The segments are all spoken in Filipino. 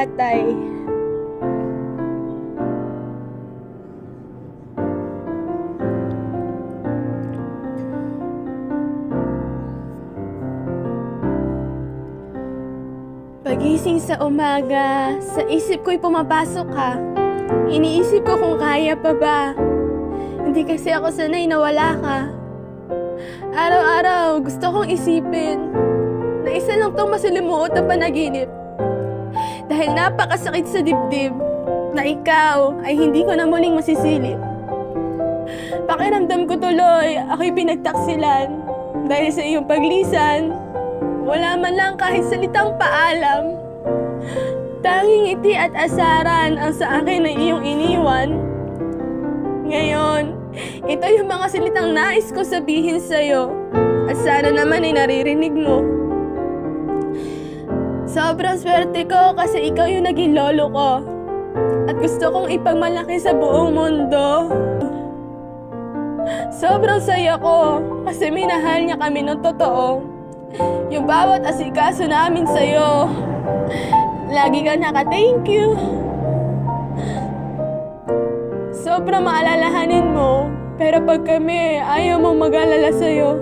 tatay. Pagising sa umaga, sa isip ko'y pumapasok ka. Iniisip ko kung kaya pa ba. Hindi kasi ako sanay na wala ka. Araw-araw, gusto kong isipin na isa lang tong masalimuot na panaginip. Dahil napakasakit sa dibdib na ikaw ay hindi ko na muling masisilip. Pakiramdam ko tuloy, ako'y pinagtaksilan. Dahil sa iyong paglisan, wala man lang kahit salitang paalam. Tanging ngiti at asaran ang sa akin na iyong iniwan. Ngayon, ito yung mga salitang nais ko sabihin sa'yo. At sana naman ay naririnig mo. Sobrang swerte ko kasi ikaw yung naging lolo ko. At gusto kong ipagmalaki sa buong mundo. Sobrang saya ko kasi minahal niya kami ng totoo. Yung bawat asikaso namin sa'yo, lagi ka naka-thank you. Sobrang maalalahanin mo, pero pag kami, ayaw mong mag-alala sa'yo.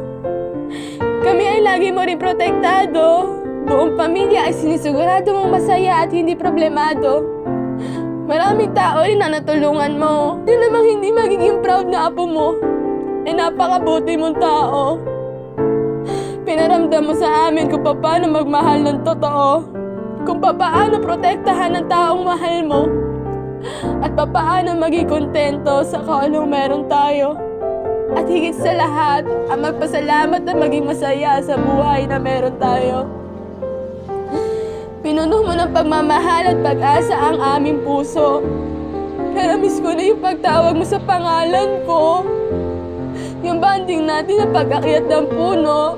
Kami ay lagi mo rin protektado. Buong pamilya ay sinisigurado mong masaya at hindi problemado. Maraming tao rin na natulungan mo. Di namang hindi magiging proud na apo mo. Napakabuti mong tao. Pinaramdam mo sa amin kung paano magmahal ng totoo. Kung paano protektahan ng taong mahal mo. At paano maging kontento sa kung anong meron tayo. At higit sa lahat, ang magpasalamat na maging masaya sa buhay na meron tayo. Pinuno mo ng pagmamahal at pag-asa ang aming puso. Pero miss ko na yung pagtawag mo sa pangalan ko. Yung banding natin na pag-akyat ng puno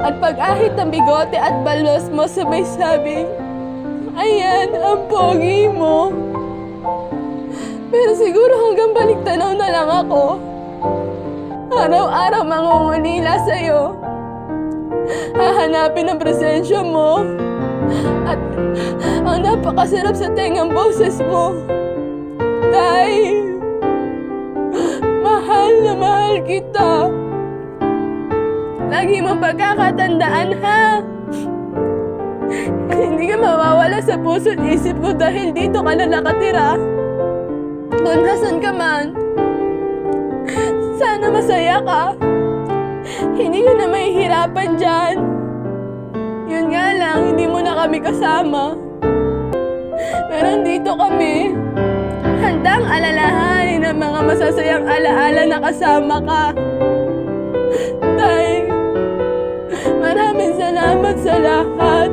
at pag-ahit ng bigote at balos mo sabay sabi, ayan, ang pogi mo. Pero siguro hanggang baliktanaw na lang ako. Araw-araw mangungulila sa'yo. Hahanapin ang presensya mo. At ang napakasarap sa tengang boses mo. Tay, mahal na mahal kita. Lagi mong pagkakatandaan, ha? Hindi ka mawawala sa puso't isip ko dahil dito ka na nakatira. Kung nasan ka man, sana masaya ka. Hindi ka na mahihirapan dyan. Yun nga lang, hindi mo na kami kasama. Pero dito kami, handang alalahanin ang mga masasayang alaala na kasama ka. Tay, maraming salamat sa lahat.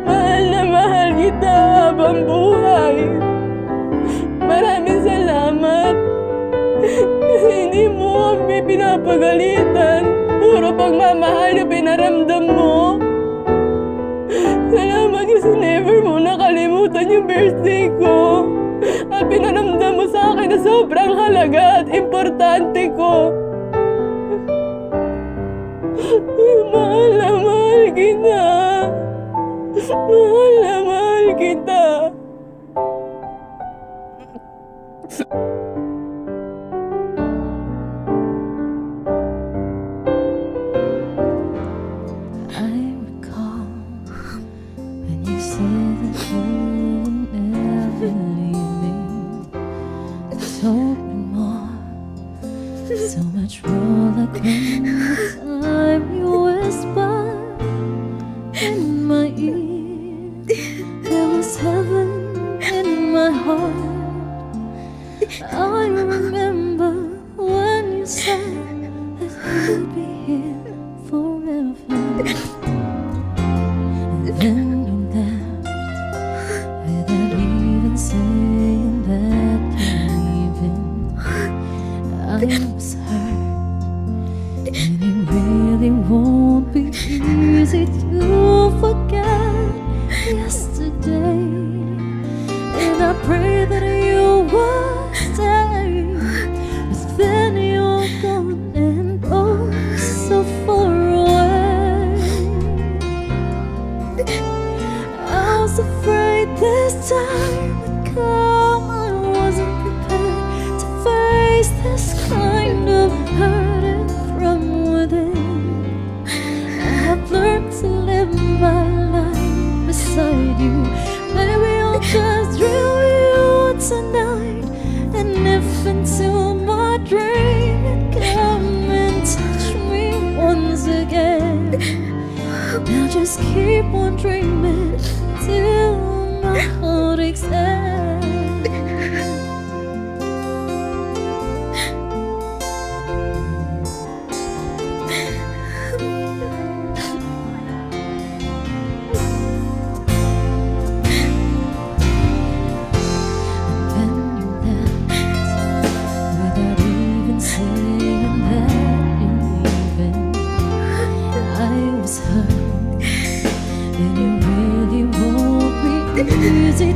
Mahal na mahal kita habang buhay. Maraming salamat. Kasi hindi mo kami pinapagalitan. Puro pagmamahal yung pinaramdam mo. Salamat kasi never mo nakalimutan yung birthday ko. At pinaramdam mo sa akin na sobrang halaga at importante ko. Mahal na mahal kita. Mahal na mahal kita. So much more like when the time you whisper in my ear. There was heaven in my heart. I remember when you said that you'd be here forever. And then you left without even saying that you're leaving. I was hurt, and it really won't be easy to forget yesterday. And I pray that you will stay, but then you're gone and oh so far away. I was afraid this kind of hurting from within. I've learned to live my life beside you. Maybe I'll just dream you tonight, and if into my dream you come and touch me once again, now just keep on dreaming till my heart extends. Easy